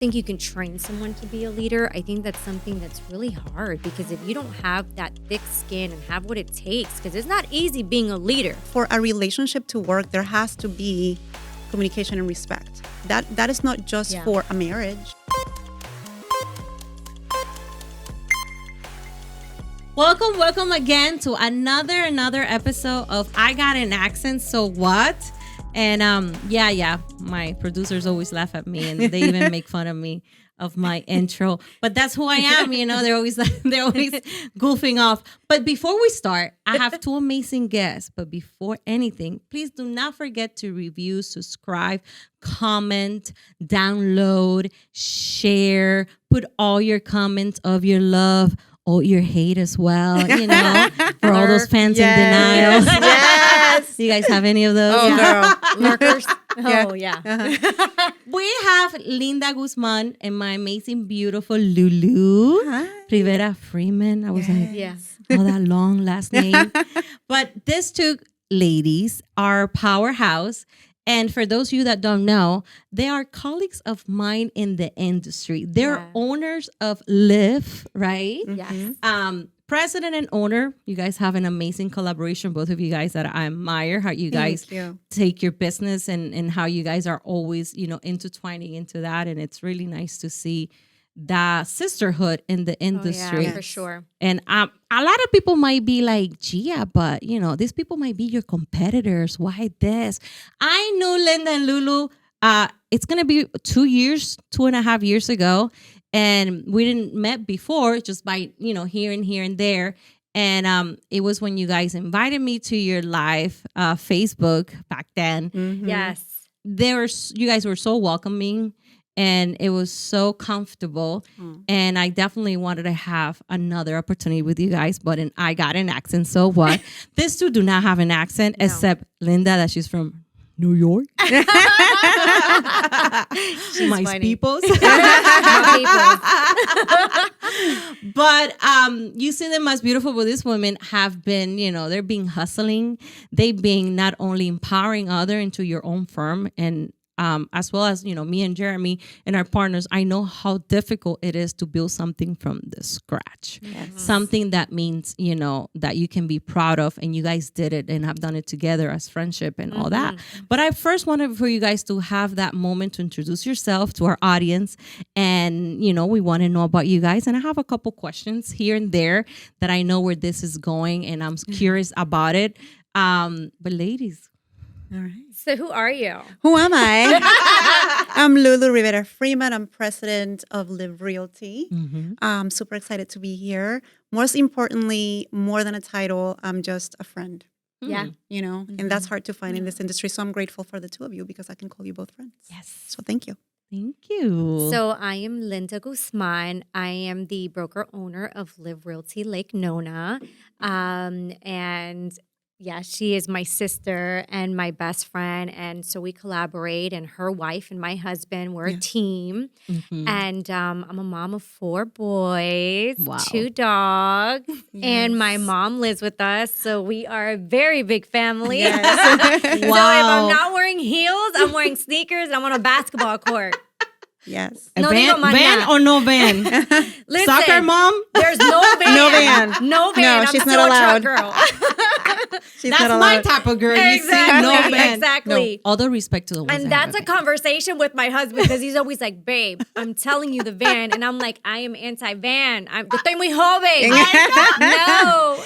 think you can train someone to be a leader. I think that's something that's really hard because if you don't have that thick skin and have what it takes, because it's not easy being a leader. For a relationship to work, there has to be communication and respect. That is not just for a marriage. Welcome again to another episode of I Got an Accent, So What? And my producers always laugh at me and they even make fun of me of my intro. But that's who I am, they're always goofing off. But before we start, I have two amazing guests. But before anything, please do not forget to review, subscribe, comment, download, share, put all your comments of your love, all your hate as well, for all those fans in denial. Yes. Do you guys have any of those? Oh, girl. Lurkers. Yeah. Oh, yeah. Uh-huh. We have Linda Guzman and my amazing, beautiful Lulu Rivera Freeman. I was like, Yes. oh, that long last name. But these two ladies are powerhouse. And for those of you that don't know, they are colleagues of mine in the industry. They're owners of LIV, right? Yes. President and owner. You guys have an amazing collaboration, both of you guys, that I admire how you guys take your business and how you guys are always, intertwining into that. And it's really nice to see the sisterhood in the industry. Yeah, for sure. And a lot of people might be like, Gea, but these people might be your competitors. Why this? I knew Linda and Lulu. It's gonna be 2.5 years ago, and we didn't met before, just by here and there. And it was when you guys invited me to your live Facebook back then. Mm-hmm. Yes, You guys were so welcoming. And it was so comfortable. And I definitely wanted to have another opportunity with you guys. But I got an accent. So what? These two do not have an accent, except Linda, that she's from New York. My peoples. But you see them as beautiful. But these women have been, they're being hustling. They've been not only empowering others into your own firm, and as well as, me and Jeremy and our partners, I know how difficult it is to build something from the scratch. Yes. Something that means, that you can be proud of, and you guys did it and have done it together as friendship and all that. But I first wanted for you guys to have that moment to introduce yourself to our audience. And, we want to know about you guys. And I have a couple questions here and there that I know where this is going, and I'm curious about it. But ladies. All right. So who are you? Who am I? I'm Lulu Rivera Freeman. I'm president of LIV Realty. I'm super excited to be here. Most importantly, more than a title, I'm just a friend. Yeah. And that's hard to find in this industry. So I'm grateful for the two of you because I can call you both friends. Yes. So thank you. Thank you. So I am Linda Guzman. I am the broker owner of LIV Realty Lake Nona. And yeah, she is my sister and my best friend. And so we collaborate, and her wife and my husband, we're a team. And I'm a mom of 4 boys, 2 dogs, and my mom lives with us. So we are a very big family. Yes. So if I'm not wearing heels, I'm wearing sneakers, and I'm on a basketball court. Yes. Van or no van? Listen, Soccer mom? There's no van. No van. No van. No, I'm she's still not a allowed. truck girl. That's my type of girl. Exactly. You see, no van. Exactly. No, all the respect to the ones. And that's a conversation with my husband, because he's always like, babe, I'm telling you the van. And I'm like, I am anti-van. Estoy muy joven. No.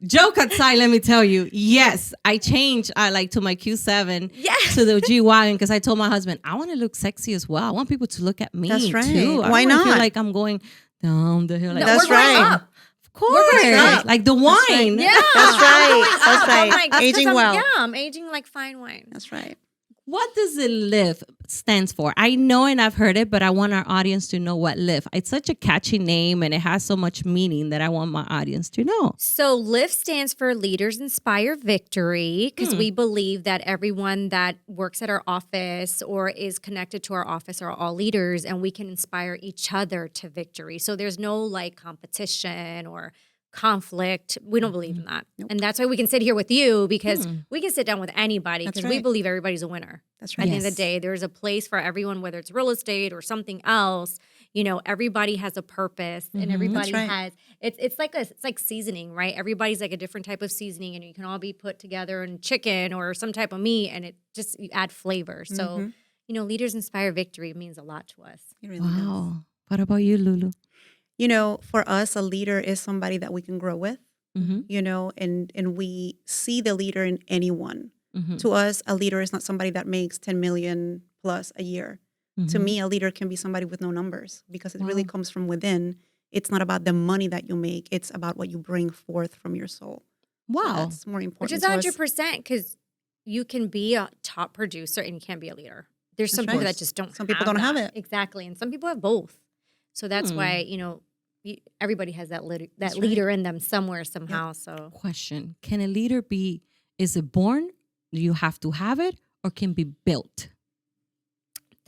Joke aside, let me tell you. Yes, I changed to my Q7 to the G-Wagon because I told my husband, I want to look sexy as well. I want people to look at me. That's right. Too. Why I not? feel like I'm going down the hill. Like, That's right. Of course. Like the wine. Yeah. That's right. That's right. I'm like, Aging well. Yeah, I'm aging like fine wine. That's right. What does the LIV stands for? I know and I've heard it, but I want our audience to know what LIV. It's such a catchy name and it has so much meaning that I want my audience to know. So LIV stands for Leaders Inspire Victory, because we believe that everyone that works at our office or is connected to our office are all leaders, and we can inspire each other to victory. So there's no like competition or conflict. We don't believe in that. Nope. And that's why we can sit here with you, because we can sit down with anybody, That's because we right. believe everybody's a winner. That's At right. the end of the day, there's a place for everyone, whether it's real estate or something else. You know, everybody has a purpose, and everybody That's right. has, it's like seasoning, right? Everybody's like a different type of seasoning, and you can all be put together in chicken or some type of meat, and it just, you add flavor. So, you know, leaders inspire victory means a lot to us. It really does. Wow. What about you, Lulu? You know, for us, a leader is somebody that we can grow with. Mm-hmm. You know, and we see the leader in anyone. Mm-hmm. To us, a leader is not somebody that makes 10 million plus a year. To me, a leader can be somebody with no numbers, because it really comes from within. It's not about the money that you make. It's about what you bring forth from your soul. Wow. So that's more important. Which is to us. 100%, because you can be a top producer and you can't be a leader. There's some That's people right. that just don't Some people don't have that. it. Exactly. And some people have both. So that's why, you know, everybody has that leader in them somewhere, somehow. So Question. Can a leader be, is it born? Do you have to have it, or can be built?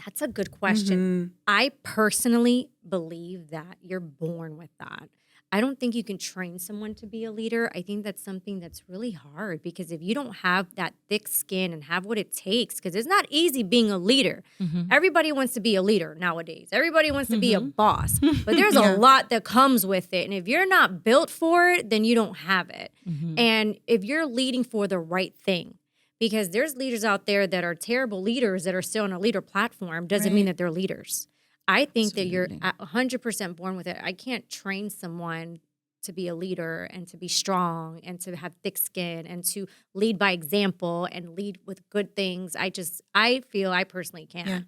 that's a good question. I personally believe that you're born with that. I don't think you can train someone to be a leader. I think that's something that's really hard, because if you don't have that thick skin and have what it takes, because it's not easy being a leader. Everybody wants to be a leader nowadays. Everybody wants to be a boss, but there's a lot that comes with it. And if you're not built for it, then you don't have it. And if you're leading for the right thing, because there's leaders out there that are terrible leaders that are still on a leader platform, doesn't mean that they're leaders. I think that you're 100% born with it. I can't train someone to be a leader and to be strong and to have thick skin and to lead by example and lead with good things. I feel I personally can't. Yeah.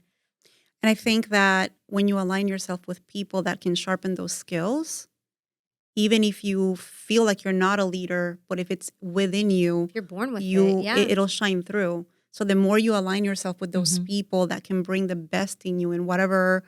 And I think that when you align yourself with people that can sharpen those skills, even if you feel like you're not a leader, but if it's within you, If you're born with it, yeah. It'll shine through. So the more you align yourself with those people that can bring the best in you in whatever,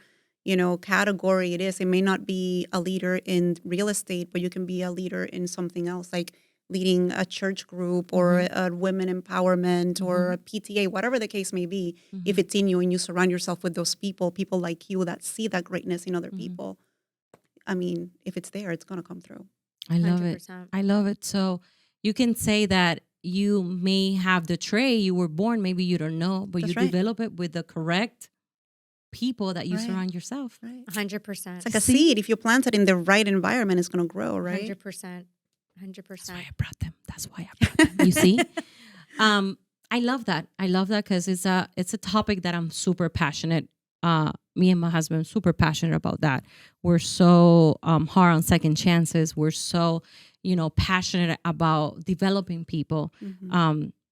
category it is. It may not be a leader in real estate, but you can be a leader in something else, like leading a church group or a women empowerment or a PTA, whatever the case may be. If it's in you and you surround yourself with those people like you that see that greatness in other people, I mean, if it's there, it's going to come through. I love 100%. it. I love it. So you can say that you may have the trait, you were born, maybe you don't know, but That's you right. develop it with the correct people that you Right. surround yourself. Right. 100%. It's like a seed. If you plant it in the right environment, it's going to grow, right? 100%. 100%. That's why I brought them. That's why I brought them. You see? I love that. I love that because it's a topic that I'm super passionate. Me and my husband are super passionate about that. We're so hard on second chances. We're so, passionate about developing people.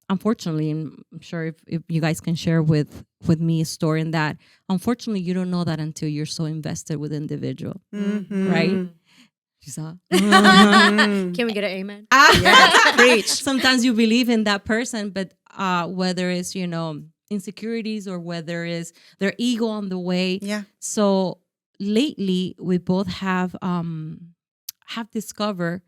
Unfortunately, and I'm sure if you guys can share with me a story in that, unfortunately, you don't know that until you're so invested with individual, right? You saw? Can we get an amen? Yes, preach. Sometimes you believe in that person, but whether it's, insecurities or whether it's their ego on the way. Yeah. So lately, we both have discovered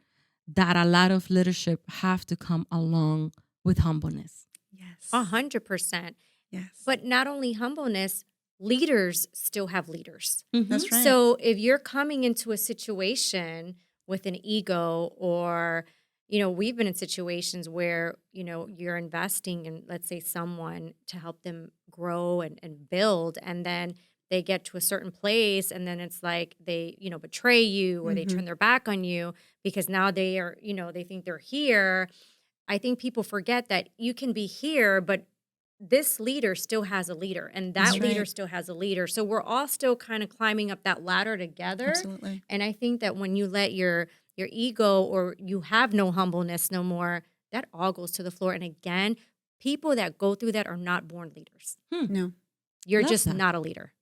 that a lot of leadership have to come along with humbleness. Yes. 100%. Yes. But not only humbleness, leaders still have leaders. That's right. So if you're coming into a situation with an ego, or, we've been in situations where, you're investing in, let's say, someone to help them grow and build, and then they get to a certain place, and then it's like they, betray you, or they turn their back on you because now they are, they think they're here. I think people forget that you can be here, but this leader still has a leader, and that That's leader right. still has a leader. So we're all still kind of climbing up that ladder together. Absolutely. And I think that when you let your ego, or you have no humbleness no more, that all goes to the floor. And again, people that go through that are not born leaders. No, You're Love just that. not a leader.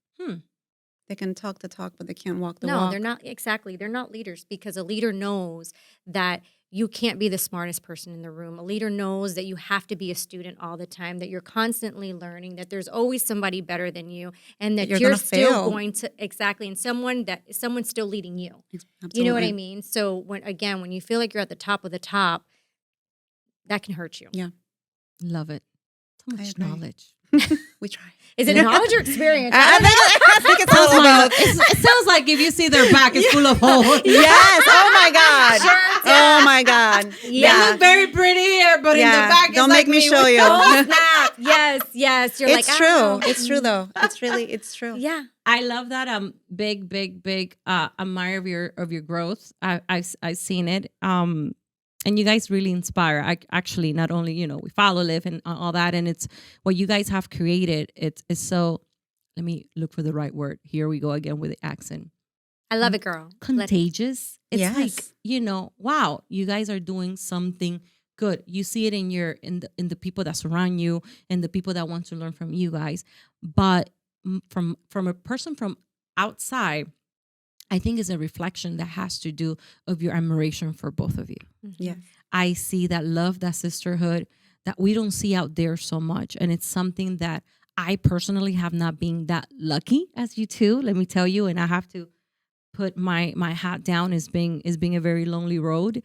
they can talk the talk, but they can't walk the No, walk. they're not. Exactly. They're not leaders, because a leader knows that you can't be the smartest person in the room. A leader knows that you have to be a student all the time, that you're constantly learning, that there's always somebody better than you, and that You're you're gonna still fail. going to, exactly, and someone's still leading you. Absolutely. You know what I mean? So when you feel like you're at the top of the top, that can hurt you. Yeah. Love it. So I much agree. knowledge. We try. Is it knowledge or experience? I think it's all about. It sounds like if you see their back, it's full of holes. Yes. Oh my God. Sure, Oh my God. They look very pretty here, but in the back, don't make me show you. Oh, snap. Yes. You're It's like, I true. don't know. It's true though. It's true. Yeah. I love that. Big admire of your growth. I've seen it. And you guys really inspire. I actually not only we follow Liv and all that, and it's what you guys have created. It's so. Let me look for the right word. Here we go again with the accent. I love it, girl. Contagious. It's Yes. like wow, you guys are doing something good. You see it in the people that surround you and the people that want to learn from you guys. But from a person from outside, I think is a reflection that has to do of your admiration for both of you. Yes. I see that love, that sisterhood that we don't see out there so much. And it's something that I personally have not been that lucky as you two, let me tell you. And I have to put my hat down as being a very lonely road.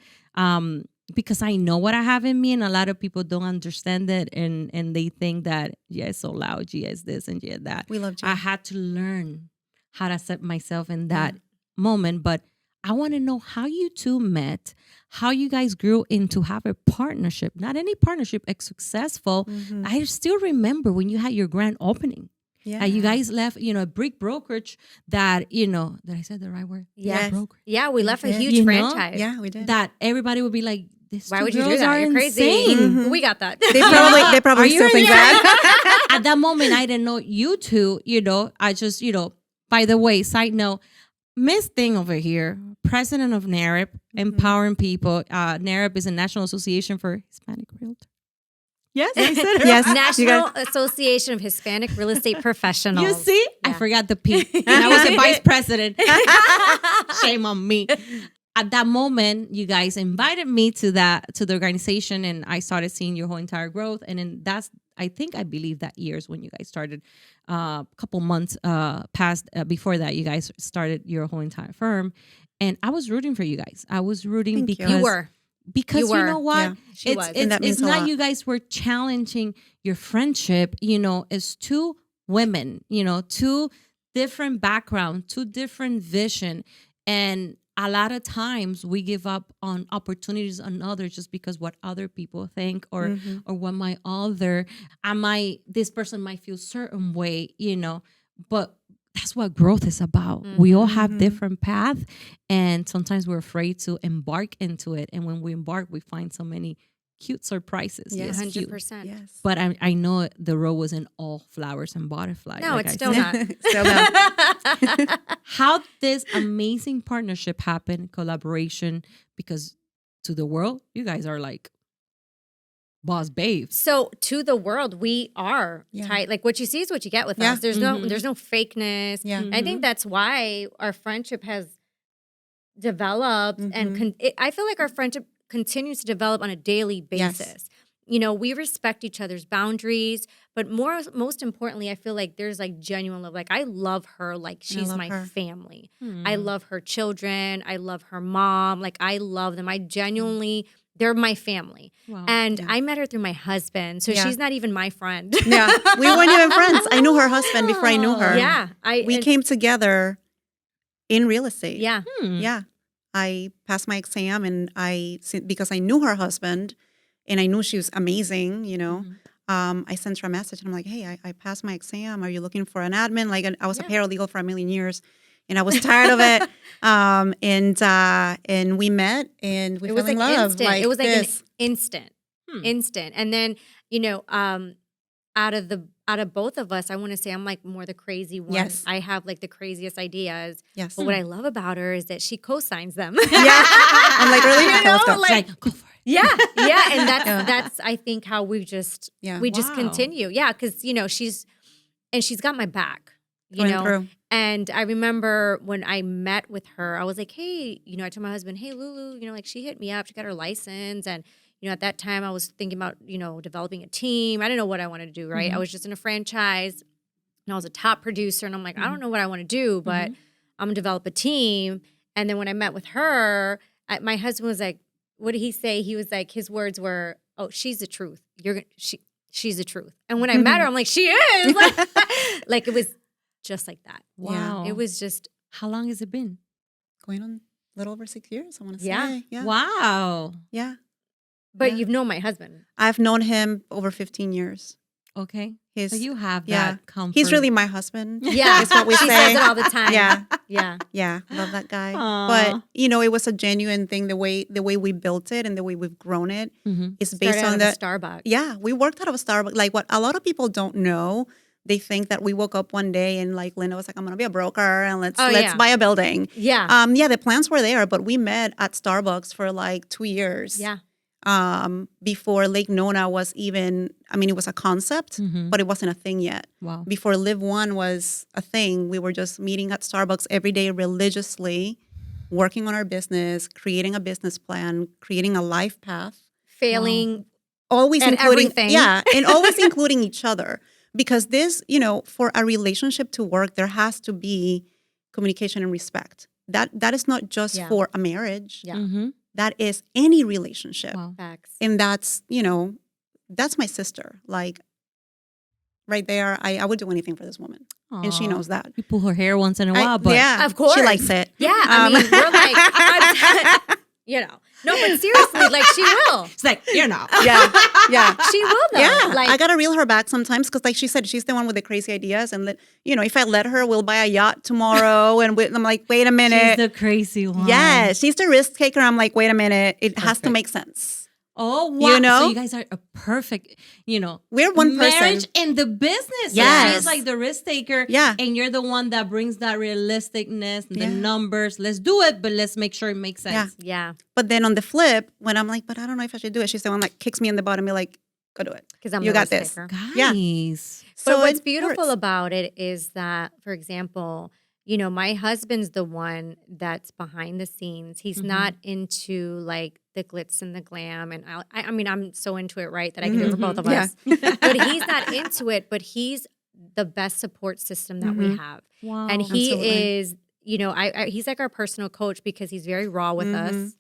Because I know what I have in me, and a lot of people don't understand it, and they think that it's so loud, Gea is this and Gea that. We love you. I had to learn how to set myself in that moment. But I want to know how you two met, how you guys grew into have a partnership. Not any partnership is successful. I still remember when you had your grand opening. Yeah. You guys left, a brick brokerage that, did I say the right word? Yes. Brokerage. Yeah, we left a Yeah. huge You know? franchise. Yeah, we did. That everybody would be like, Why would you do that? You're crazy. We got that. They probably still think that. At that moment, I didn't know you two, I just, by the way, side note, Miss Thing over here, president of NAREP, empowering people. NAREP is a National Association for Hispanic Realtors. Yes, I said it. Yes. National Association of Hispanic Real Estate Professionals. You see? I Yeah. forgot the P. And I was a vice president. Shame on me. At that moment, you guys invited me to the organization, and I started seeing your whole entire growth. And then I believe that years when you guys started, a couple months past before that, you guys started your whole entire firm. And I was rooting for you guys. I was rooting Thank you. because You were. Because You you were. know what? Yeah. She was. And that means It's a not lot. you guys were challenging your friendship, it's two women, two different backgrounds, two different vision. And a lot of times we give up on opportunities on others just because what other people think or what this person might feel certain way, but that's what growth is about. We all have different paths, and sometimes we're afraid to embark into it. And when we embark, we find so many cute surprises. Yes. Yes, cute. 100%. Yes. But I know the road wasn't all flowers and butterflies. No, like it's I still said. not. Still no. How this amazing partnership happened, collaboration, because to the world, you guys are like boss babes. So to the world, we are Yeah. tight. Like what you see is what you get with Yeah. us. There's no fakeness. Yeah. I think that's why our friendship has developed, and I feel like our friendship continues to develop on a daily Yes. basis. We respect each other's boundaries, but most importantly, I feel like there's like genuine love. Like I love her, like she's love my her. family. I love her children. I love her mom. Like I love them. I genuinely, they're my family. Wow. And I met her through my husband, so Yeah. she's not even my friend. Yeah. We weren't even friends. I knew her husband before I knew her. Yeah, We came together in real estate. Yeah, Yeah. I passed my exam, and because I knew her husband and I knew she was amazing, I sent her a message and I'm like, hey, I passed my exam. Are you looking for an admin? Like I was a paralegal for a million years and I was tired of it. And we met and we it fell was in like love. instant. It was like this. an instant. And then out of both of us, I want to say I'm like more the crazy one. Yes. I have like the craziest ideas. Yes. But what I love about her is that she co-signs them. Yeah. I'm like, really? Okay, let's go. Like, go for it. Yeah, and that's I think how we just Wow. continue. Yeah, because she's got my back. Going through. And I remember when I met with her, I was like, hey, I told my husband, hey, Lulu, like she hit me up, she got her license, and at that time I was thinking about developing a team. I didn't know what I wanted to do. Right, I was just in a franchise, and I was a top producer, and I'm like, I don't know what I want to do, but I'm gonna develop a team. And then when I met with her, my husband was like, what did he say? He was like, his words were, "Oh, she's the truth. She's the truth." And when I met her, I'm like, she is. Like it was just like that. Wow. It was just How long has it been? Going on little over 6 years, I want to Yeah. say. Yeah. Wow. Yeah. But Yeah. you've known my husband. I've known him over 15 years. Okay. His, So you have yeah. that comfort. He's really my husband. Yeah. Is what we she say. says it all the time. Yeah. Yeah. Yeah. Love that guy. Aw. But, it was a genuine thing, the way we built it and the way we've grown it is based Started out on of that. a Starbucks. Yeah. We worked out of a Starbucks. Like what a lot of people don't know, they think that we woke up one day and like Linda was like, I'm going to be a broker and let's yeah. buy a building. Yeah. Yeah, the plans were there, but we met at Starbucks for like 2 years. Yeah. Before Lake Nona was even, it was a concept, but it wasn't a thing yet. Wow. Before Live One was a thing, we were just meeting at Starbucks every day religiously, working on our business, creating a business plan, creating a life path. Failing. Always And including, everything. yeah, and always including each other. Because this, for a relationship to work, there has to be communication and respect. That is not just Yeah. for a marriage. Yeah. Mm-hmm. That is any relationship. Wow. Facts. And that's, that's my sister. Like right there, I would do anything for this woman. And she Aw. knows that. You pull her hair once in a while, but yeah, Of course. she likes it. Yeah. I mean, we're like, no, but seriously, like she will. it's like, Yeah. She will though. Yeah, Like, I gotta reel her back sometimes because, like she said, she's the one with the crazy ideas. And if I let her, we'll buy a yacht tomorrow. And I'm like, wait a minute. She's the crazy one. Yes, she's the risk taker. I'm like, wait a minute. It has to Perfect. make sense. Oh, wow. You know? So you guys are a perfect, We're one marriage person. in the business. Yes. She's like the risk taker. Yeah. And you're the one that brings that realisticness, the Yeah. numbers. Let's do it, but let's make sure it makes sense. yeah, But then on the flip, when I'm like, but I don't know if I should do it, she's the one that kicks me in the butt and be like, go do it. because I'm You the got risk this. taker. Guys. But what's it beautiful works. about it is that, for example, my husband's the one that's behind the scenes. He's not into like the glitz and the glam. And I mean, I'm so into it, right, that I can do it for both of Yeah. us. But he's not into it, but he's the best support system that we have. Wow. And he Absolutely. is, he's like our personal coach because he's very raw with us.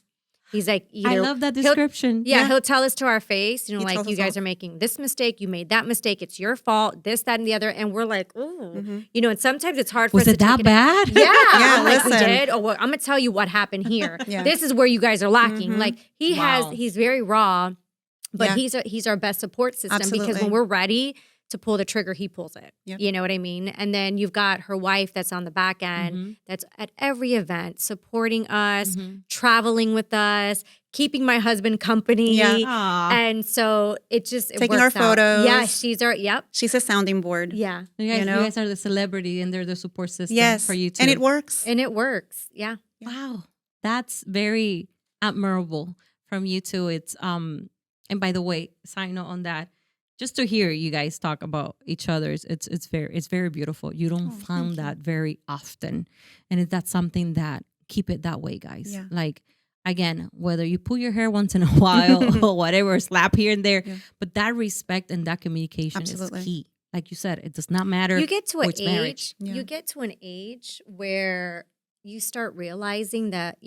He's like, I love that description. he'll tell us to our face, He like, tells you us guys all. are making this mistake, you made that mistake, it's your fault, this, that, and the other. And we're like, ooh, and sometimes it's hard for Was us it to that take bad? Yeah, Yeah, like we listen. did. Oh, well, I'm gonna tell you what happened here. Yeah. This is where you guys are lacking. Like Wow. he's very raw, but Yeah. he's our best support system because Absolutely. when we're ready to pull the trigger, he pulls it. Yep. You know what I mean? And then you've got her wife that's on the back end, that's at every event, supporting us, traveling with us, keeping my husband company. Yeah. Aw. And so it Taking works our out. photos. Yeah, she's our, yep. She's a sounding board. Yeah. You know? guys are the celebrity and they're the support system Yes. for you too. And it works. And it works. Yeah. Wow. That's very admirable from you two. It's and by the way, side note on that, just to hear you guys talk about each other's, it's very beautiful. You don't find that very often. And that's something that keep it that way, guys. Yeah. Like again, whether you pull your hair once in a while or whatever, slap here and there, but that respect and that communication Absolutely. is key. Like you said, it does not matter. You get to or an it's age, marriage. Yeah. you get to an age where you start realizing that,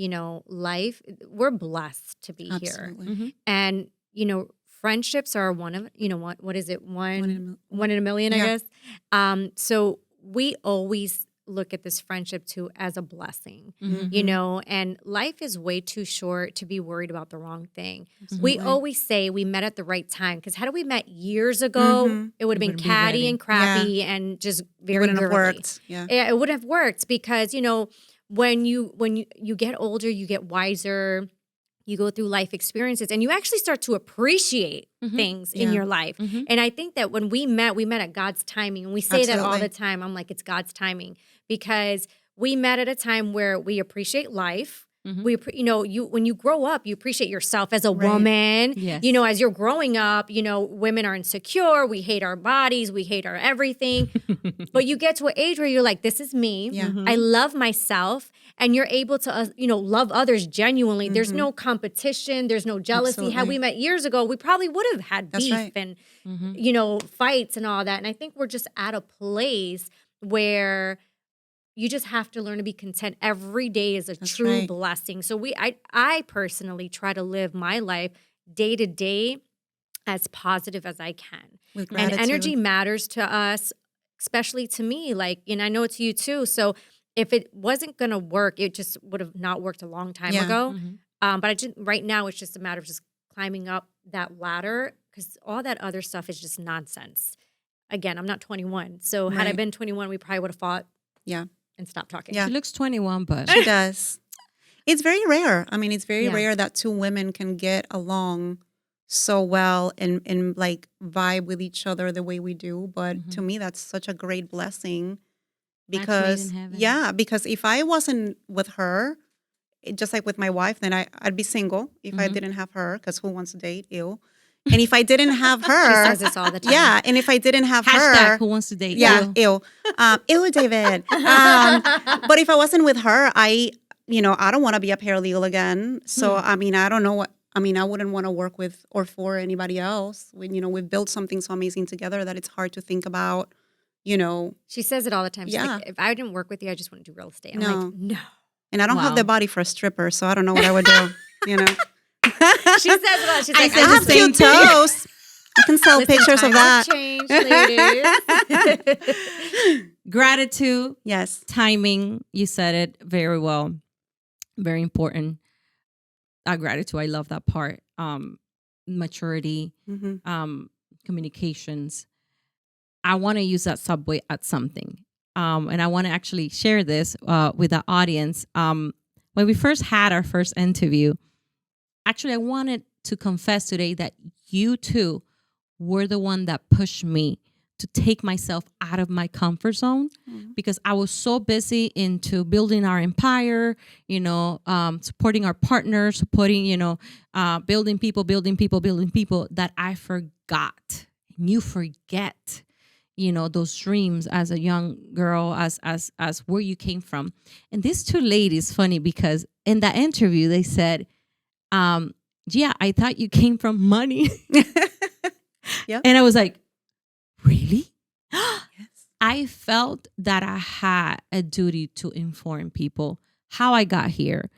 life, we're blessed to be here. Absolutely. And, friendships are one of, what is it? One in a million, I Yeah. guess. So we always look at this friendship too as a blessing, and life is way too short to be worried about the wrong thing. We always say we met at the right time because had we met years ago, it would have been wouldn't be catty ready. and crappy and just very Wouldn't have girly. worked. Yeah. Yeah, it would have worked because when you get older, you get wiser, you go through life experiences, and you actually start to appreciate things in Yeah. your life. And I think that when we met at God's timing, and we say that all Absolutely. the time. I'm like, it's God's timing because we met at a time where we appreciate life. We, when you grow up, you appreciate yourself as a woman. Yes. As you're growing up, women are insecure. We hate our bodies. We hate our everything. But you get to an age where you're like, this is me. Yeah. I love myself. And you're able to, love others genuinely. There's no competition. There's no jealousy. Had we Absolutely. met years ago, we probably would have had That's beef right. and, fights and all that. And I think we're just at a place where you just have to learn to be content. Every day is a true right. blessing. So I personally try to live my life day to day as positive as I can. With And gratitude. energy matters to us, especially to me. Like, and I know it's you too. So if it wasn't going to work, it just would have not worked a long time ago. But right now, it's just a matter of just climbing up that ladder because all that other stuff is just nonsense. Again, I'm not 21. So had I been 21, we probably would have fought and stopped talking. She looks 21, but she does. It's very rare. I mean, it's very rare that two women can get along so well and like vibe with each other the way we do. But to me, that's such a great blessing because, because if I wasn't with her, just like with my wife, then I'd be single if I didn't have her because who wants to date? Ew. And if I didn't have her. She says this all the time. Yeah. And if I didn't have Hashtag her. who wants to date? Yeah. Ew. Ew, David. But if I wasn't with her, I don't want to be a paralegal again. So, I mean, I don't know I wouldn't want to work with or for anybody else. We've built something so amazing together that it's hard to think about, She says it all the time. She's like, if I didn't work with you, I just want to do real estate. I'm like, no. And I don't have the body for a stripper, so I don't know what I would do, She says it all. She's like, I have cute toes. I can sell pictures of that. Change, ladies. Gratitude. Yes. Timing. You said it very well. Very important. Gratitude. I love that part. Maturity. Communications. I want to use that subway at something. And I want to actually share this with the audience. When we first had our first interview, actually, I wanted to confess today that you two were the one that pushed me to take myself out of my comfort zone because I was so busy into building our empire, supporting our partners, supporting, building people that I forgot. And you forget. Those dreams as a young girl, as where you came from. And these two ladies, funny because in that interview, they said, Gea, I thought you came from money. Yep. And I was like, really? Yes. I felt that I had a duty to inform people how I got here,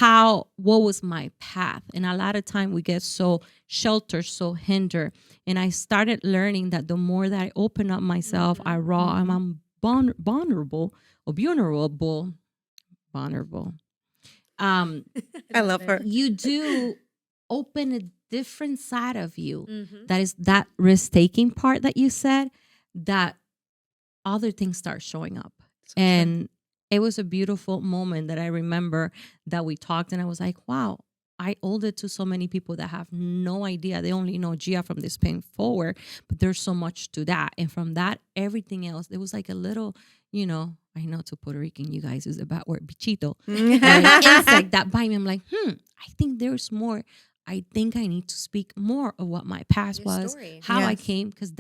what was my path. And a lot of time we get so sheltered, so hindered. And I started learning that the more that I open up myself, I'm vulnerable. I love her. You do open a different side of you. That is that risk-taking part that you said, that other things start showing up. And it was a beautiful moment that I remember that we talked and I was like, wow, I owed it to so many people that have no idea. They only know Gea from this point forward, but there's so much to that. And from that, everything else, there was like a little, I know to Puerto Rican, you guys use a bad word, bichito. Insect that bite me. I'm like, I think there's more. I think I need to speak more of what my past was, story. how I came, because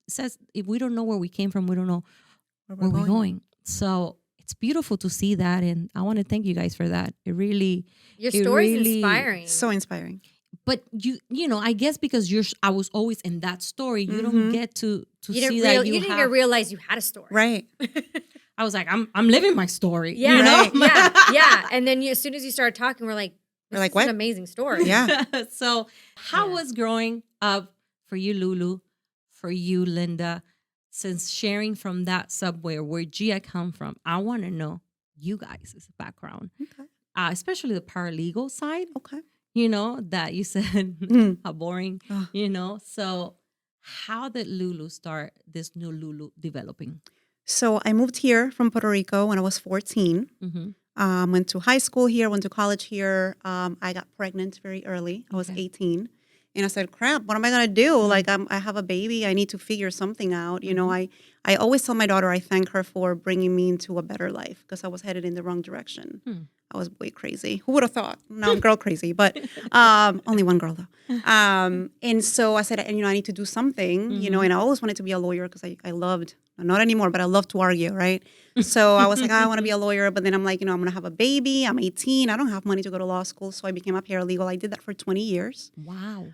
says if we don't know where we came from, we don't know where we're going. So it's beautiful to see that, and I want to thank you guys for that. Your story's inspiring. So inspiring. But I guess because I was always in that story, you don't get to see that you didn't even realize you had a story, right? I was like, I'm living my story. Yeah, yeah. And then as soon as you started talking, we're like, what? An amazing story. Yeah. So how was growing up for you, Lulu, for you, Linda, since sharing from that subway where Gea come from? I want to know you guys' background, especially the paralegal side. Okay. That you said how boring, So how did Lulu start this new Lulu developing? So I moved here from Puerto Rico when I was 14. Went to high school here, went to college here. I got pregnant very early. I was 18. And I said, crap, what am I going to do? Like, I have a baby. I need to figure something out. I always tell my daughter I thank her for bringing me into a better life because I was headed in the wrong direction. I was way crazy. Who would have thought? Now I'm girl crazy, but only one girl though. And so I said, I need to do something, and I always wanted to be a lawyer because I loved, not anymore, but I love to argue, right? So I was like, I want to be a lawyer, but then I'm like, I'm going to have a baby. I'm 18. I don't have money to go to law school. So I became a paralegal. I did that for 20 years. Wow.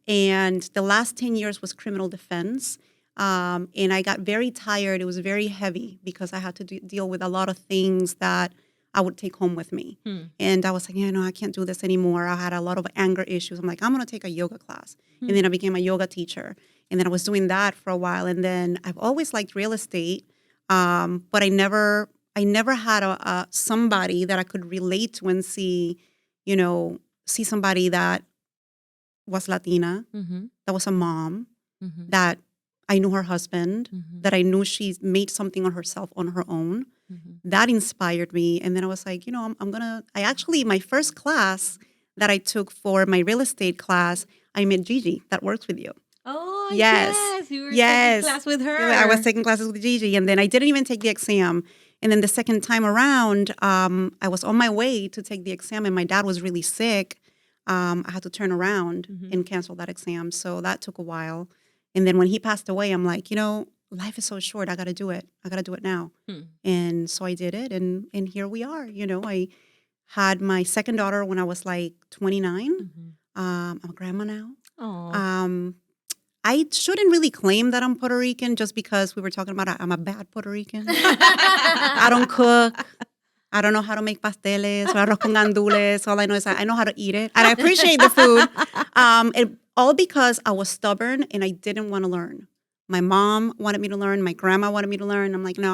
And the last 10 years was criminal defense. And I got very tired. It was very heavy because I had to deal with a lot of things that I would take home with me. And I was like, I can't do this anymore. I had a lot of anger issues. I'm like, I'm going to take a yoga class. And then I became a yoga teacher. And then I was doing that for a while. And then I've always liked real estate, but I never I never had a somebody that I could relate to and see, see somebody that was Latina, Mm-hmm. that was a mom, Mm-hmm. that I knew her husband, Mm-hmm. that I knew she made something on herself on her own. Mm-hmm. That inspired me. And then I was like, my first class that I took for my real estate class, I met Gigi that works with you. Oh, Yes. yes. You were taking Yes. class with her. I was taking classes with Gigi, and then I didn't even take the exam. And then the second time around, I was on my way to take the exam, and my dad was really sick. I had to turn around and cancel that exam. So that took a while. And then when he passed away, I'm like, life is so short. I got to do it. I got to do it now. And so I did it. And here we are. I had my second daughter when I was like 29. I'm a grandma now. Oh. I shouldn't really claim that I'm Puerto Rican just because we were talking about I'm a bad Puerto Rican. I don't cook. I don't know how to make pasteles or arroz con gandules. All I know is I know how to eat it. And I appreciate the food. All because I was stubborn and I didn't want to learn. My mom wanted me to learn. My grandma wanted me to learn. I'm like, no,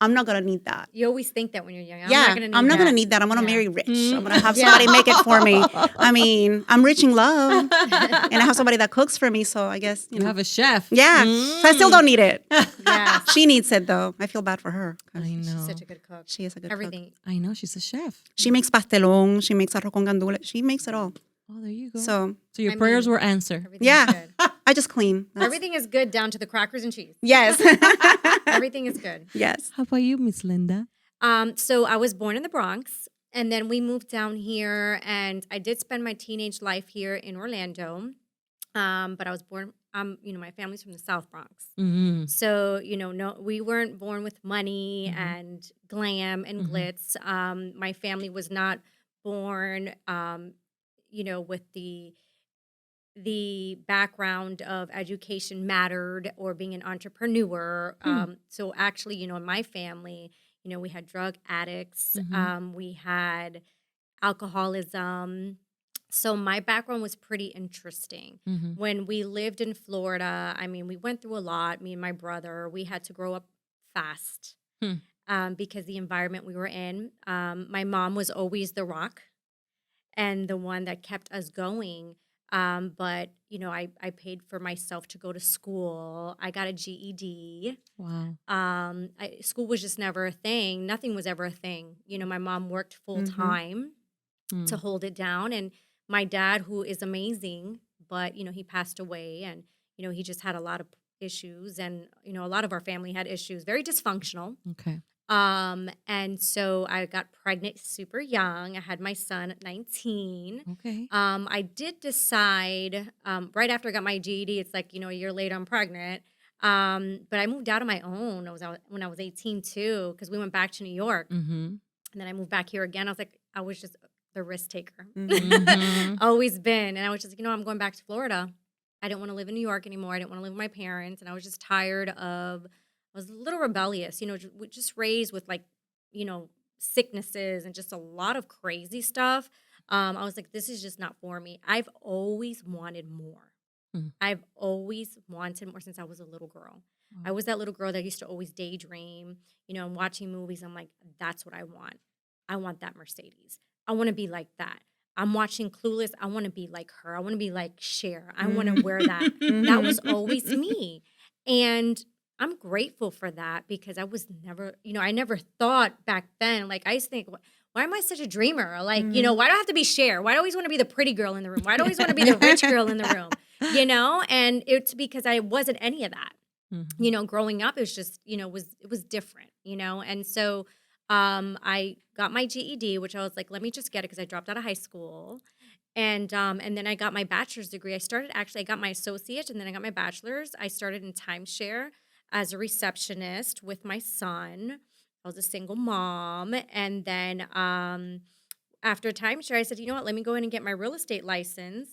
I'm not going to need that. You always think that when you're young. I'm not going to need that. I'm going to marry rich. I'm going to have Yeah. somebody make it for me. I mean, I'm rich in love. And I have somebody that cooks for me. So I guess, You have a chef. Yeah. So I still don't need it. Yeah. She needs it, though. I feel bad for her. I know. She's such a good cook. She is a good cook. Everything. I know. She's a chef. She makes pastelón. She makes arroz con gandules. She makes it all. Oh, there you go. So your prayers were answered. Everything yeah, is good. I just clean. Everything is good down to the crackers and cheese. Yes. Everything is good. Yes. How about you, Miss Linda? So I was born in the Bronx, and then we moved down here, and I did spend my teenage life here in Orlando. But I was born. My family's from the South Bronx. Mm-hmm. So, no, we weren't born with money and glam and glitz. My family was not born, with the background of education mattered or being an entrepreneur. So actually, in my family, we had drug addicts, we had alcoholism. So my background was pretty interesting. When we lived in Florida, we went through a lot. Me and my brother, we had to grow up fast because the environment we were in. My mom was always the rock and the one that kept us going. But I paid for myself to go to school. I got a GED. Wow. School was just never a thing. Nothing was ever a thing. My mom worked full time to hold it down, and my dad, who is amazing, but he passed away, and he just had a lot of issues, and a lot of our family had issues, very dysfunctional. Okay. And so I got pregnant super young. I had my son at 19. Okay. I did decide right after I got my GED, it's like, a year later I'm pregnant. But I moved out on my own. When I was 18 too, because we went back to New York. Mm-hmm. And then I moved back here again. I was just the risk taker. Mm-hmm. Always been. And I was just, I'm going back to Florida. I didn't want to live in New York anymore. I didn't want to live with my parents. And I was just tired of, I was a little rebellious, just raised with sicknesses and just a lot of crazy stuff. I was like, this is just not for me. I've always wanted more. I've always wanted more since I was a little girl. I was that little girl that used to always daydream, and watching movies. I'm like, that's what I want. I want that Mercedes. I want to be like that. I'm watching Clueless. I want to be like her. I want to be like Cher. I want to wear that. That was always me. And I'm grateful for that because I was never, I never thought back then, I used to think, why am I such a dreamer? Why do I have to be Cher? Why do I always want to be the pretty girl in the room? Why do I always want to be the rich girl in the room? And it's because I wasn't any of that. Growing up, it was just, it was different, and so I got my GED, which I was like, let me just get it because I dropped out of high school. And then I got my bachelor's degree. I got my associate and then I got my bachelor's. I started in timeshare as a receptionist with my son. I was a single mom. And then after timeshare, I said, you know what, let me go in and get my real estate license.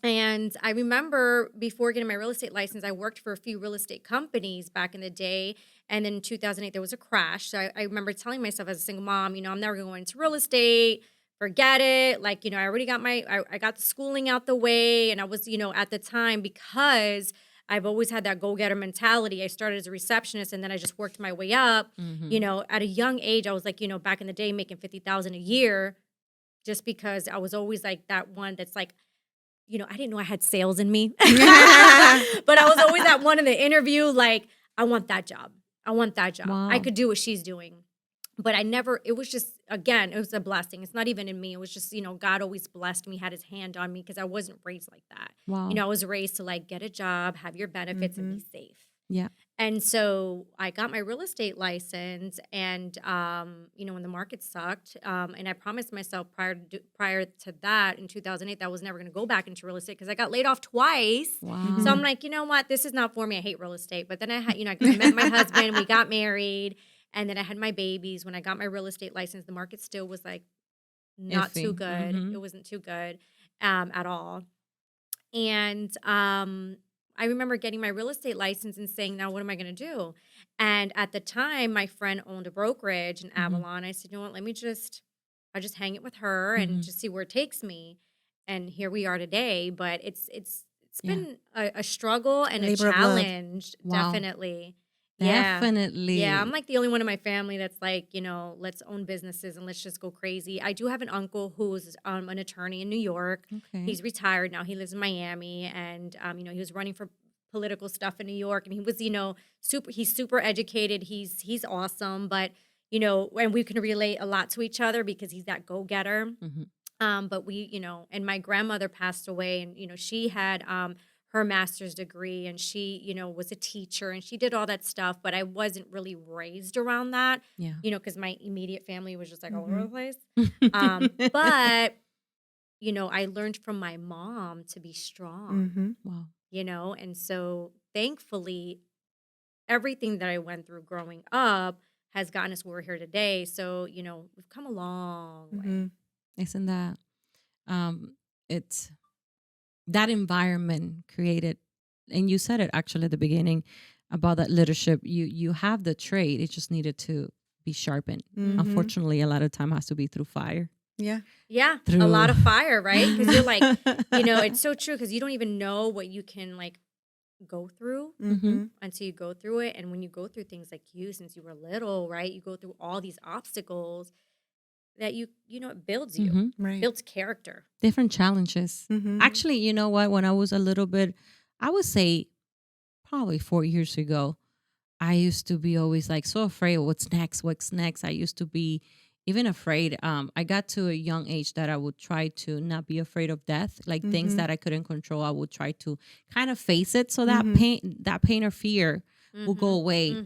And I remember before getting my real estate license, I worked for a few real estate companies back in the day. And then in 2008, there was a crash. So I remember telling myself as a single mom, I'm never going into real estate. Forget it. I already got I got the schooling out the way. And I was, at the time, because I've always had that go-getter mentality. I started as a receptionist and then I just worked my way up. You know, at a young age, I was like, you know, back in the day, making $50,000 a year, just because I was always like that one that's like, you know, I didn't know I had sales in me, but I was always that one in the interview. Like, I want that job. I want that job. Wow. I could do what she's doing. But I never, it was just, again, it was a blessing. It's not even in me. It was just, you know, God always blessed me, had his hand on me because I wasn't raised like that. Wow. You know, I was raised to like get a job, have your benefits and be safe. Yeah. And so I got my real estate license and, you know, when the market sucked, and I promised myself prior to that in 2008, that I was never going to go back into real estate because I got laid off twice. Wow. So I'm like, you know what? This is not for me. I hate real estate. But then I had, you know, I met my husband, we got married. And then I had my babies. When I got my real estate license, the market still was like not Iffy. too good. Mhm. It wasn't too good at all. And I remember getting my real estate license and saying, now what am I going to do? And at the time, my friend owned a brokerage in Avalon. I said, you know what, I'll just hang it with her and just see where it takes me. And here we are today. But it's Yeah. been a struggle and a Labor of love. challenge, Wow. definitely. Definitely. Yeah, I'm like the only one in my family that's like, you know, let's own businesses and let's just go crazy. I do have an uncle who's an attorney in New York. Okay. He's retired now. He lives in Miami, and you know, he was running for political stuff in New York, and he was, you know, he's super educated. He's awesome, but you know, and we can relate a lot to each other because he's that go-getter. But we, you know, and my grandmother passed away, and you know, she had her master's degree, and she, you know, was a teacher, and she did all that stuff. But I wasn't really raised around that, Yeah. you know, because my immediate family was just like all over the place. But you know, I learned from my mom to be strong, Wow. you know, and so thankfully, everything that I went through growing up has gotten us where we're here today. So you know, we've come a long way. Isn't that it's that environment created, and you said it actually at the beginning about that leadership. You have the trait, it just needed to be sharpened. Unfortunately, a lot of time has to be through fire. Yeah. Yeah, Through- a lot of fire, right? Because you're like, you know, it's so true because you don't even know what you can like go through until you go through it. And when you go through things like you, since you were little, right, you go through all these obstacles that you know, it builds you, Right. builds character. Different challenges. Actually, you know what? When I was a little bit, I would say probably 4 years ago, I used to be always like so afraid. What's next? What's next? I used to be even afraid. I got to a young age that I would try to not be afraid of death, like things that I couldn't control. I would try to kind of face it so that pain or fear will go away.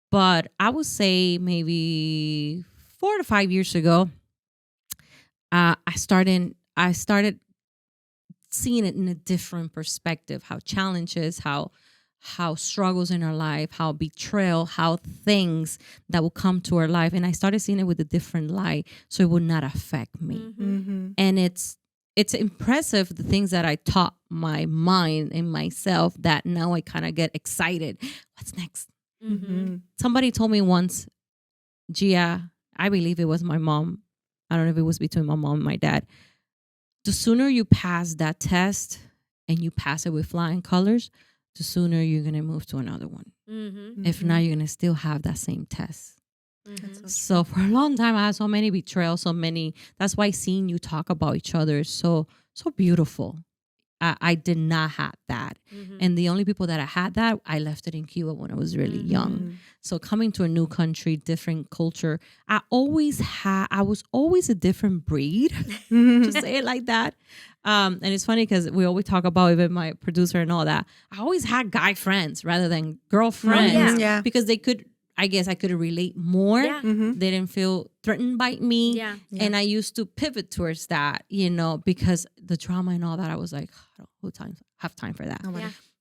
But I would say maybe 4 to 5 years ago, I started seeing it in a different perspective. How challenges, how struggles in our life, how betrayal, how things that will come to our life, and I started seeing it with a different light, so it would not affect me. And it's impressive the things that I taught my mind and myself that now I kind of get excited. What's next? Somebody told me once, Gea, I believe it was my mom. I don't know if it was between my mom and my dad. The sooner you pass that test and you pass it with flying colors, the sooner you're going to move to another one. If not, you're going to still have that same test. So for a long time, I had so many betrayals, that's why seeing you talk about each other is so beautiful. I did not have that. And the only people that I had that, I left it in Cuba when I was really young. So coming to a new country, different culture, I was always a different breed, to say it like that. And it's funny because we always talk about, even my producer and all that, I always had guy friends rather than girlfriends because they could, I guess I could relate more. They didn't feel threatened by me. And I used to pivot towards that, you know, because the drama and all that, I was like, I don't have time for that.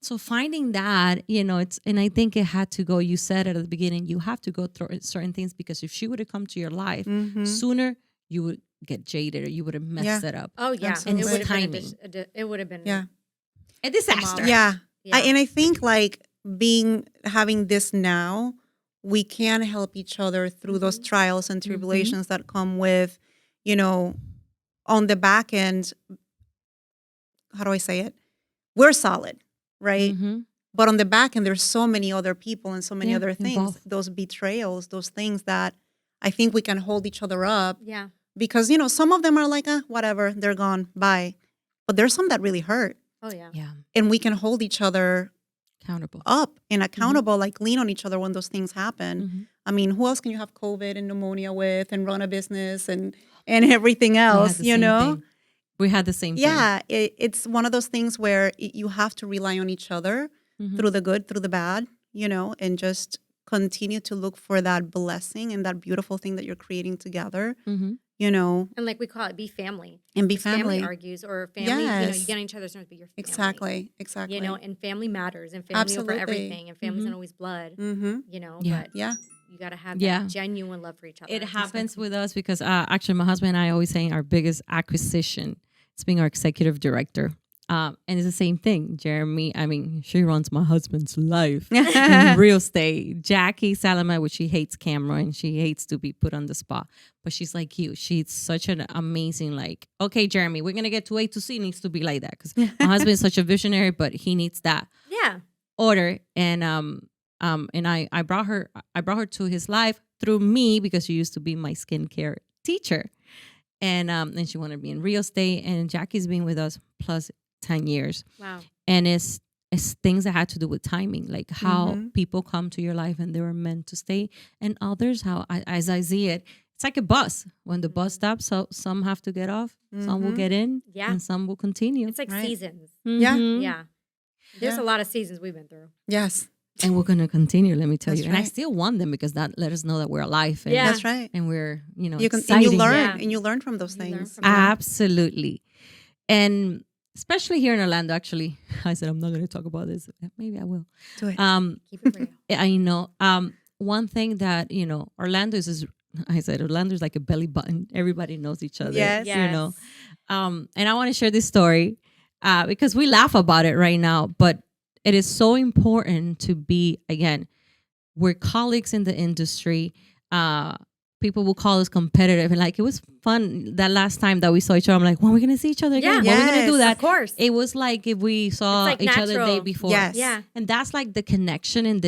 So finding that, you know, and I think it had to go, you said it at the beginning, you have to go through certain things because if she would have come to your life sooner, you would get jaded or you would have messed it up. Oh, yeah. Absolutely. And Timing. it would have been A disaster. Yeah. And I think like having this now, we can help each other through those trials and tribulations that come with, you know, on the back end. How do I say it? We're solid, right? But on the back end, there's so many other people and so many Yeah, other things, involved. those betrayals, those things that I think we can hold each other up Yeah. because, some of them are like, whatever, they're gone, bye. But there's some that really hurt. Oh, yeah. Yeah. And we can hold each other Accountable. up and accountable, like lean on each other when those things happen. Mm-hmm. I mean, who else can you have COVID and pneumonia with and run a business and everything We had else, the same thing. We had the same Yeah, it's one of those things where you have to rely on each other thing. through the good, through the bad, and just continue to look for that blessing and that beautiful thing that you're creating together, Mm-hmm. And like we call it, be family. and be 'Cause family family. argues or family, you Yes. get on each other's nerves, but you're family. Exactly. And family matters and family over Absolutely. everything. And family's Mhm. not always blood, Mm-hmm. Yeah. but Yeah. you got to have Yeah. that genuine love for each other. It happens with us because actually my husband and I always saying our biggest acquisition is being our executive director. And it's the same thing. Jeremy, I mean, she runs my husband's life in real estate. Jackie Salama, which she hates camera and she hates to be put on the spot. But she's like you. She's such an amazing, like, okay, Jeremy, we're going to get to A to C. It needs to be like that. Because my husband is such a visionary, but he needs that Yeah. order. And I brought her to his life through me because she used to be my skincare teacher. And she wanted to be in real estate. And Jackie's been with us plus 10 years. Wow. And it's things that had to do with timing, like how Mhm. people come to your life and they were meant to stay, and others as I see it, it's like a bus. When the bus stops, so some have to get off, some will Mhm. get in, Yeah. and some will continue. It's like Right. seasons. Yeah. Mhm. Yeah. There's Yeah. a lot of seasons we've been through. Yes. And we're gonna continue. Let me tell That's you, and I right. still want them because that let us know that we're alive. And, Yeah. That's right. and we're You and exciting. you learn Yeah. and you learn from those You learn things. from them. Absolutely. And especially here in Orlando, actually, I said I'm not going to talk about this. Maybe I will. Do it. Keep it real. I know. One thing that Orlando is. I said Orlando is like a belly button. Everybody knows each other. Yes. And I want to share this story because we laugh about it right now, but it is so important to be, again, we're colleagues in the industry. People will call us competitive, and like it was fun that last time that we saw each other. I'm like, when are we gonna see each other again? Yeah. When are we gonna do Yes. that? Of course. It was like if we saw It's like each other the day natural. before. Yes. Yeah. And that's like the connection and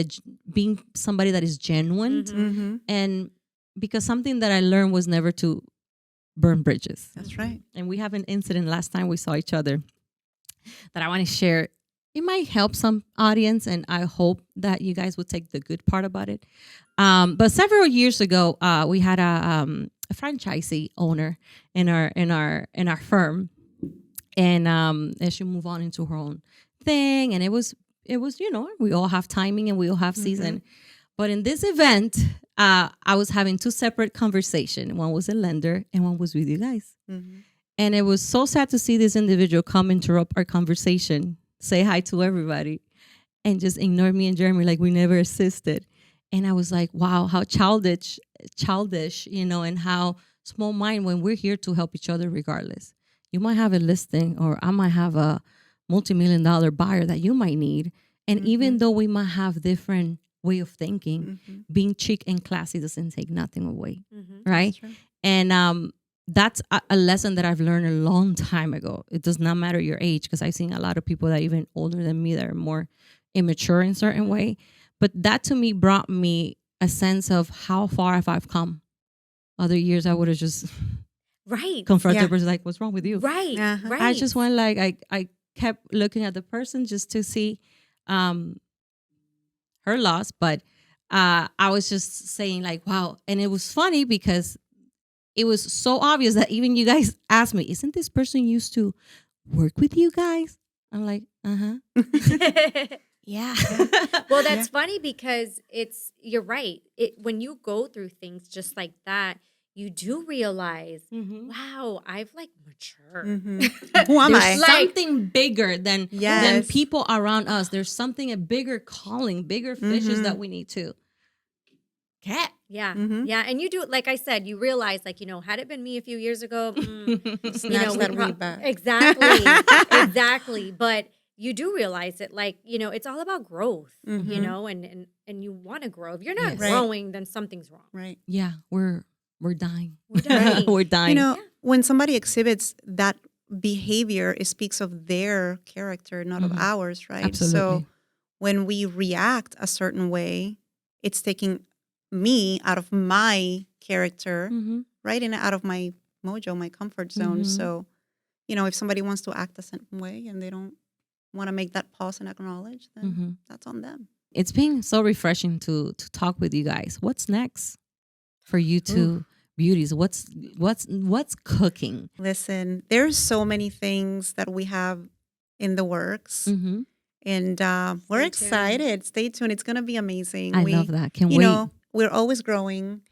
being somebody that is genuine. Mhm. Mm-hmm. And because something that I learned was never to burn bridges. That's right. And we have an incident last time we saw each other that I want to share. It might help some audience, and I hope that you guys would take the good part about it. But several years ago, we had a franchisee owner in our firm, and she moved on into her own thing, and it was we all have timing and we all have season. But in this event, I was having two separate conversations. One was a lender, and one was with you guys. Mm-hmm. And it was so sad to see this individual come interrupt our conversation, say hi to everybody, and just ignore me and Jeremy like we never assisted. And I was like, wow, how childish, and how small mind when we're here to help each other regardless. You might have a listing, or I might have a multi-million-dollar buyer that you might need. And even though we might have different way of thinking, being chic and classy doesn't take nothing away, right? That's right. And that's a lesson that I've learned a long time ago. It does not matter your age, because I've seen a lot of people that are even older than me that are more immature in a certain way. But that to me brought me a sense of how far have I come. Other years I would have just Right. confronted Yeah. the person like, what's wrong with you? Right. Uh-huh. Right. I just went like, I kept looking at the person just to see her loss. But I was just saying like, wow. And it was funny because it was so obvious that even you guys asked me, isn't this person used to work with you guys? I'm like, yeah. Well, that's funny because you're right. When you go through things just like that, you do realize, wow, I've like matured. Who am There's I? Like- something bigger than Yes. people around us. There's something, a bigger calling, bigger fishes that we need to get. Yeah. Mhm. Yeah. And you do, like I said, you realize, like, had it been me a few years ago, Snatch that we weed back. Exactly. Exactly. But you do realize it, like, it's all about growth, and you want to grow. If you're not Yes. Right. growing, then something's wrong. Right. Yeah, we're dying. We're dying. We're dying. When somebody exhibits that behavior, it speaks of their character, not of ours, right? Absolutely. So when we react a certain way, it's taking me out of my character, right? And out of my mojo, my comfort zone. So, if somebody wants to act a certain way and they don't want to make that pause and acknowledge, then that's on them. It's been so refreshing to talk with you guys. What's next for you two beauties? What's cooking? Listen, there's so many things that we have in the works. And we're excited. Stay tuned. It's going to be amazing. I love that. Can't wait. We're always growing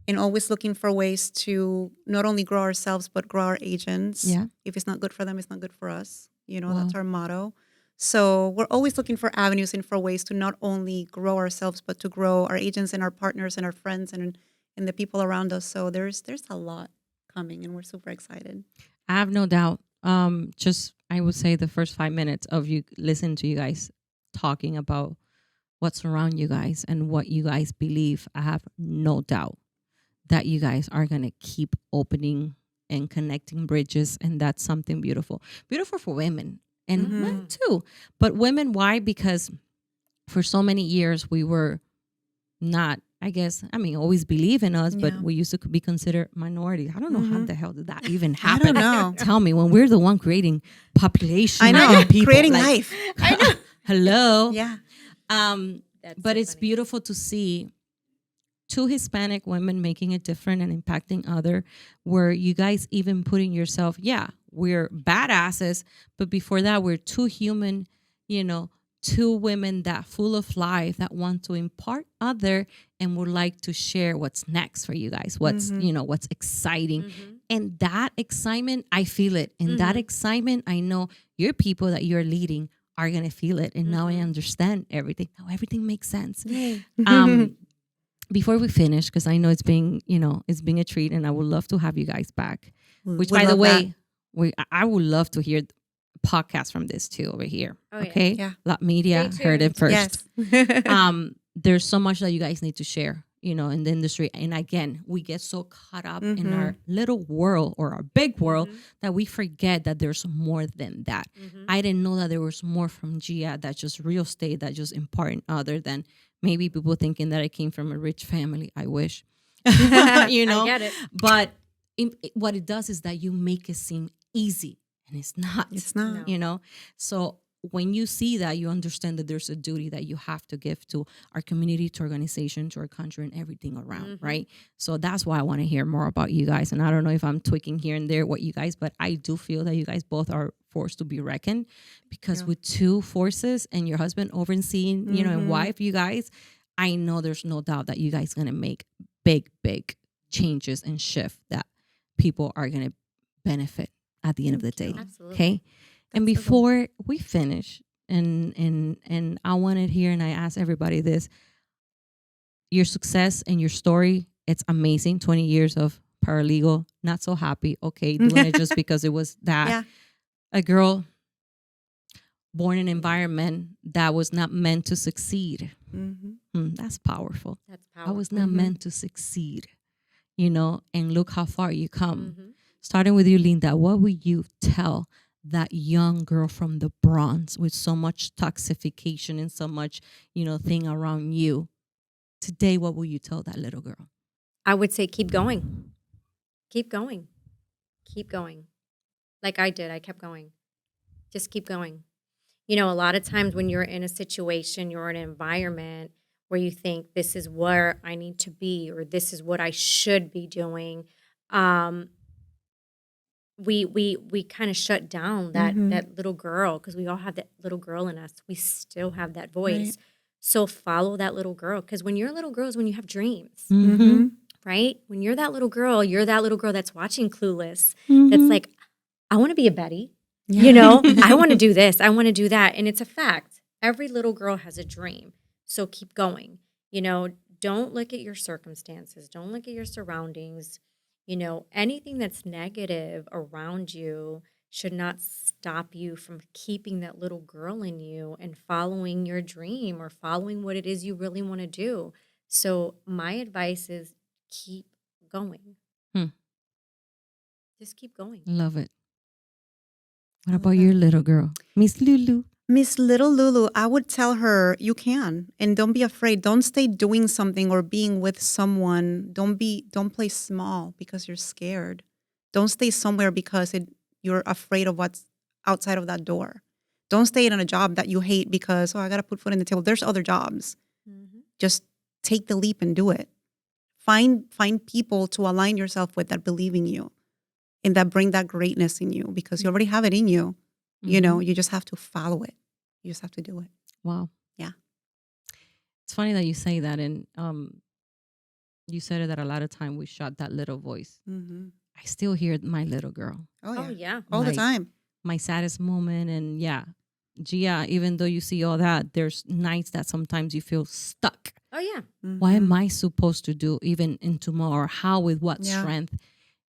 and always looking for ways to not only grow ourselves, but grow our agents. Yeah. If it's not good for them, it's not good for us. That's our motto. So we're always looking for avenues and for ways to not only grow ourselves, but to grow our agents and our partners and our friends and the people around us. So there's a lot coming, and we're super excited. I have no doubt. Just I would say the first 5 minutes of you listening to you guys talking about what's around you guys and what you guys believe, I have no doubt that you guys are gonna keep opening and connecting bridges, and that's something beautiful. Beautiful for women and men too. But women, why? Because for so many years we were not, always believe in us, but we used to be considered minorities. I don't know how the hell did that even happen. I don't know. Tell me, when we're the one creating population. I know, people, creating life. I know. Hello. Yeah. But it's beautiful to see two Hispanic women making a difference and impacting other, where you guys even putting yourself, we're badasses, but before that, we're two human, two women that full of life that want to impart other and would like to share what's next for you guys, what's what's exciting. And that excitement, I feel it. And that excitement, I know your people that you're leading are gonna feel it. And now I understand everything. Now everything makes sense. Before we finish, because I know it's being a treat, and I would love to have you guys back. Which, by the way, I would love to hear podcasts from this too over here. Oh, yeah. Okay, Yeah. LIV Media heard it first. Yes. There's so much that you guys need to share, in the industry. And again, we get so caught up in our little world or our big world that we forget that there's more than that. I didn't know that there was more from Gea, that just real estate, that just important, other than maybe people thinking that I came from a rich family. I wish, I get it. But what it does is that you make it seem easy, and it's not. It's not. So when you see that, you understand that there's a duty that you have to give to our community, to organization, to our country, and everything around, right? So that's why I want to hear more about you guys. And I don't know if I'm tweaking here and there what you guys, but I do feel that you guys both are forced to be reckoned, because with two forces and your husband overseeing, and wife, you guys, I know there's no doubt that you guys going to make big, big changes and shift that people are going to benefit at the end of the day. Absolutely. Okay. And before we finish, and I wanted here, and I ask everybody this: your success and your story, it's amazing. 20 years of paralegal, not so happy. Okay, doing it just because it was that. Yeah. A girl born in an environment that was not meant to succeed. That's powerful. That's I powerful. was not meant to succeed, and look how far you come. Starting with you, Linda, what would you tell that young girl from the Bronx with so much toxification and so much, thing around you? Today, what will you tell that little girl? I would say keep going. Keep going. Keep going. Like I did. I kept going. Just keep going. A lot of times when you're in a situation, you're in an environment where you think this is where I need to be, or this is what I should be doing. We kind of shut down that little girl, because we all have that little girl in us. We still have that voice. Right. So follow that little girl, because when you're a little girl is when you have dreams, right? When you're that little girl that's watching Clueless. That's like, I want to be a Betty. I want to do this. I want to do that. And it's a fact. Every little girl has a dream. So keep going. Don't look at your circumstances. Don't look at your surroundings. Anything that's negative around you should not stop you from keeping that little girl in you and following your dream or following what it is you really want to do. So my advice is keep going. Just keep going. Love it. What about your little girl, Miss Lulu? Miss Little Lulu, I would tell her you can, and don't be afraid. Don't stay doing something or being with someone. Don't play small because you're scared. Don't stay somewhere because you're afraid of what's outside of that door. Don't stay in a job that you hate because, I got to put food on the table. There's other jobs. Mm-hmm. Just take the leap and do it. Find people to align yourself with that believe in you and that bring that greatness in you because you already have it in you. You know, you just have to follow it. You just have to do it. Wow. Yeah. It's funny that you say that. And you said that a lot of time we shut that little voice. Mm-hmm. I still hear my little girl. Oh, yeah. Oh, All the Like, time. My saddest moment. And Gea, even though you see all that, there's nights that sometimes you feel stuck. Oh, yeah. Mm-hmm. What am I supposed to do even in tomorrow? How, with what strength?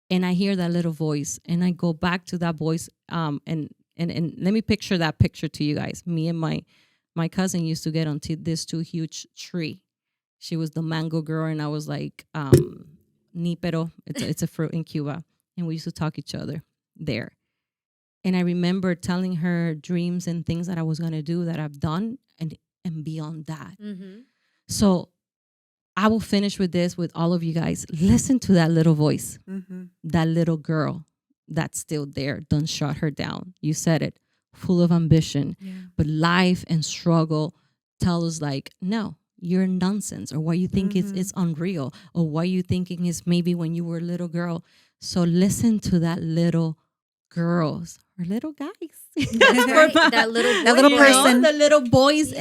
And I hear that little voice and I go back to that voice. And let me picture that picture to you guys. Me and my cousin used to get on this two huge tree. She was the mango girl and I was like nípero. It's a fruit in Cuba. And we used to talk each other there. And I remember telling her dreams and things that I was going to do that I've done and beyond that. Mm-hmm. So I will finish with this with all of you guys. Listen to that little voice, that little girl that's still there. Don't shut her down. You said it, full of ambition. Yeah. But life and struggle tell us like, no, you're nonsense, or what you think is unreal, or what you thinking is maybe when you were a little girl. So listen to that little girls or little guys. Right. That little person. The little boys,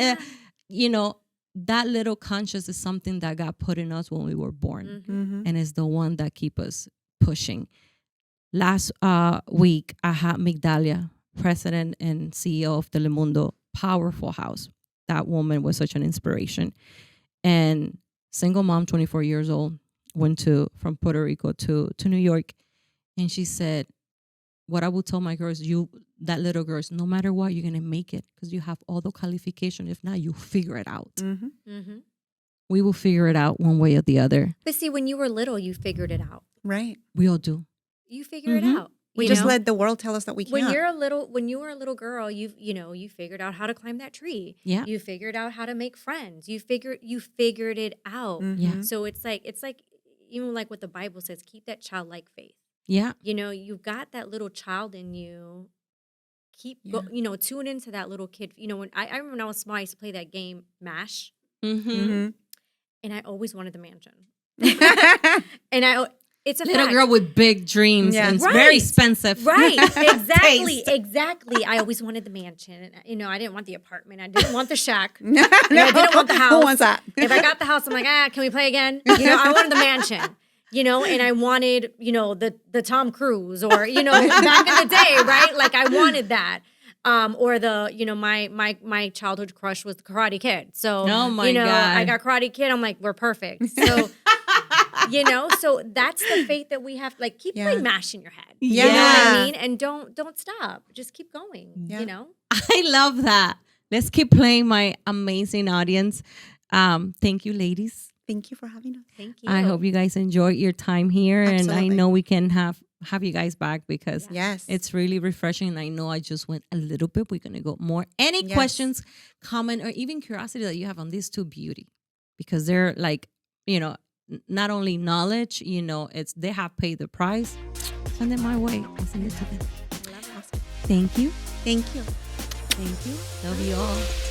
you know, that little conscience is something that God put in us when we were born, and is the one that keep us pushing. Last week, I had Migdalia, president and CEO of Telemundo, powerful house. That woman was such an inspiration. And single mom, 24 years old, went from Puerto Rico to New York. And she said, what I will tell my girls, that little girls, no matter what, you're going to make it because you have all the qualification. If not, you figure it out. We will figure it out one way or the other. But see, when you were little, you figured it out. Right. We all do. You figure it out. We just let the world tell us that we can't. When you were a little girl, you figured out how to climb that tree. Yeah. You figured out how to make friends. You figured it out. Yeah. So it's like even like what the Bible says, keep that childlike faith. Yeah. You know, you've got that little child in you. Tune into that little kid. You know, when I remember when I was small, I used to play that game MASH. And I always wanted the mansion. And it's a little fact. girl with big dreams and it's very expensive. Right, exactly. I always wanted the mansion. You know, I didn't want the apartment. I didn't want the shack. No. I didn't want the house. Who wants that? If I got the house, I'm like, can we play again? You know, I wanted the mansion. You know, and I wanted, the Tom Cruise or, back in the day, right? Like I wanted that. Or my childhood crush was the Karate Kid. So, oh my God. I got Karate Kid. I'm like, we're perfect. So, so that's the faith that we have. Like, keep playing MASH in your head. Yeah. You know what I mean? And don't stop. Just keep going, I love that. Let's keep playing, my amazing audience. Thank you, ladies. Thank you for having us. Thank you. I hope you guys enjoyed your time here. Absolutely. And I know we can have you guys back because yes, it's really refreshing. And I know I just went a little bit. We're going to go more. Any questions, comment, or even curiosity that you have on these two beauty? Because they're like, not only knowledge, they have paid the price. Send it my way. I'll send it to them. awesome. Thank you. Thank you. Thank you. Love you all.